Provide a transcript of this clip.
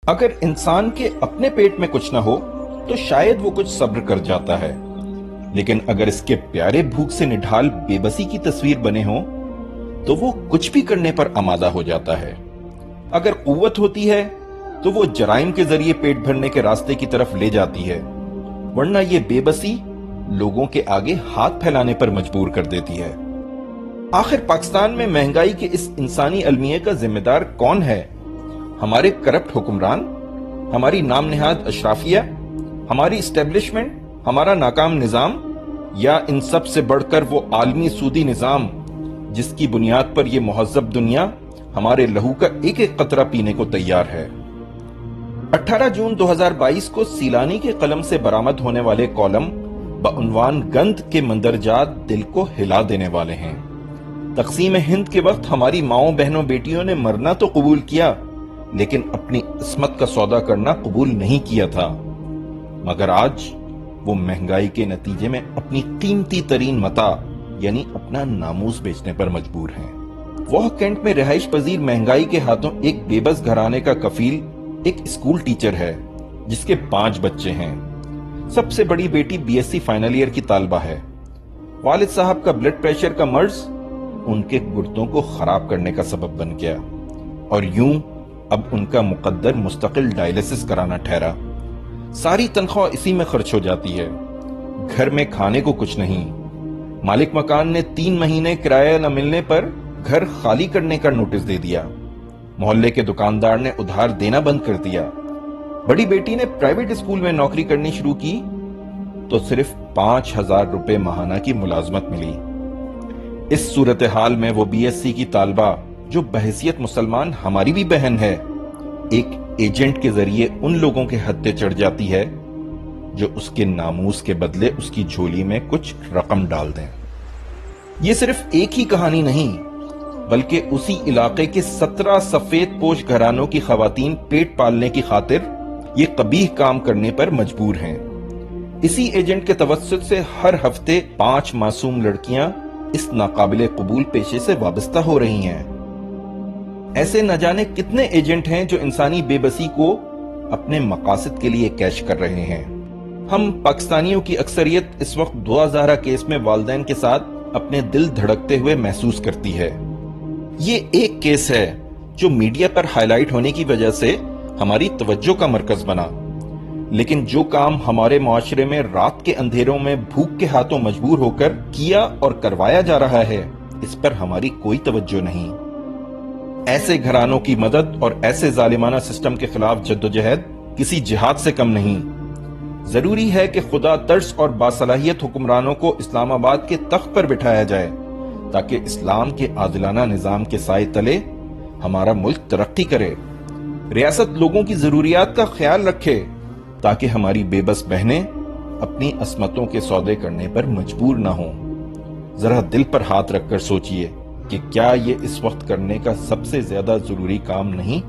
اگر انسان کے اپنے پیٹ میں کچھ نہ ہو تو شاید وہ کچھ صبر کر جاتا ہے، لیکن اگر اس کے پیارے بھوک سے نڈھال بے بسی کی تصویر بنے ہوں تو وہ کچھ بھی کرنے پر آمادہ ہو جاتا ہے۔ اگر قوت ہوتی ہے تو وہ جرائم کے ذریعے پیٹ بھرنے کے راستے کی طرف لے جاتی ہے، ورنہ یہ بے بسی لوگوں کے آگے ہاتھ پھیلانے پر مجبور کر دیتی ہے۔ آخر پاکستان میں مہنگائی کے اس انسانی المیے کا ذمہ دار کون ہے؟ ہمارے کرپٹ حکمران، ہماری نام نہاد اشرافیہ، ہماری اسٹیبلشمنٹ، ہمارا ناکام نظام، یا ان سب سے بڑھ کر وہ عالمی سودی نظام جس کی بنیاد پر یہ مہذب دنیا ہمارے لہو کا ایک ایک قطرہ پینے کو تیار ہے؟ 18 جون 2022 کو سیلانی کے قلم سے برآمد ہونے والے کالم بعنوان گند کے مندرجات دل کو ہلا دینے والے ہیں۔ تقسیم ہند کے وقت ہماری ماؤں بہنوں بیٹیوں نے مرنا تو قبول کیا، لیکن اپنی عصمت کا سودا کرنا قبول نہیں کیا تھا، مگر آج وہ مہنگائی کے نتیجے میں اپنی قیمتی ترین متاع یعنی اپنا ناموس بیچنے پر مجبور ہیں۔ وہ کینٹ میں رہائش پذیر مہنگائی کے ہاتھوں ایک بے بس گھرانے کا کفیل ایک اسکول ٹیچر ہے جس کے 5 بچے ہیں۔ سب سے بڑی بیٹی B S C final year کی طالبہ ہے۔ والد صاحب کا بلڈ پریشر کا مرض ان کے گردوں کو خراب کرنے کا سبب بن گیا، اور یوں اب ان کا مقدر مستقل ڈائلیسس کرانا ٹھہرا۔ ساری تنخواہ اسی میں خرچ ہو جاتی ہے۔ گھر میں کھانے کو کچھ نہیں۔ مالک مکان نے 3 مہینے کرایہ نہ ملنے پر گھر خالی کرنے کا نوٹس دے دیا۔ محلے کے دکاندار نے ادھار دینا بند کر دیا۔ بڑی بیٹی نے پرائیویٹ اسکول میں نوکری کرنی شروع کی تو صرف 5,000 روپے ماہانہ کی ملازمت ملی۔ اس صورتحال میں وہ بی ایس سی کی طالبہ جو بحیثیت مسلمان ہماری بھی بہن ہے، ایک ایجنٹ کے ذریعے ان لوگوں کے ہتھے چڑھ جاتی ہے جو اس کے ناموس کے بدلے اس کی جھولی میں کچھ رقم ڈال دیں۔ یہ صرف ایک ہی کہانی نہیں، بلکہ اسی علاقے کے 17 سفید پوش گھرانوں کی خواتین پیٹ پالنے کی خاطر یہ قبیح کام کرنے پر مجبور ہیں۔ اسی ایجنٹ کے توسط سے ہر ہفتے 5 معصوم لڑکیاں اس ناقابل قبول پیشے سے وابستہ ہو رہی ہیں۔ ایسے نہ جانے کتنے ایجنٹ ہیں جو انسانی بے بسی کو اپنے مقاصد کے لیے کیش کر رہے ہیں۔ ہم پاکستانیوں کی اکثریت اس وقت دعا زہرا کیس میں والدین کے ساتھ اپنے دل دھڑکتے ہوئے محسوس کرتی ہے۔ یہ ایک کیس ہے جو میڈیا پر ہائی لائٹ ہونے کی وجہ سے ہماری توجہ کا مرکز بنا، لیکن جو کام ہمارے معاشرے میں رات کے اندھیروں میں بھوک کے ہاتھوں مجبور ہو کر کیا اور کروایا جا رہا ہے، اس پر ہماری کوئی توجہ نہیں۔ ایسے گھرانوں کی مدد اور ایسے ظالمانہ سسٹم کے خلاف جدوجہد کسی جہاد سے کم نہیں۔ ضروری ہے کہ خدا ترس اور باصلاحیت حکمرانوں کو اسلام آباد کے تخت پر بٹھایا جائے تاکہ اسلام کے عادلانہ نظام کے سائے تلے ہمارا ملک ترقی کرے۔ ریاست لوگوں کی ضروریات کا خیال رکھے تاکہ ہماری بے بس بہنیں اپنی عصمتوں کے سودے کرنے پر مجبور نہ ہوں۔ ذرا دل پر ہاتھ رکھ کر سوچئے کہ کیا یہ اس وقت کرنے کا سب سے زیادہ ضروری کام نہیں؟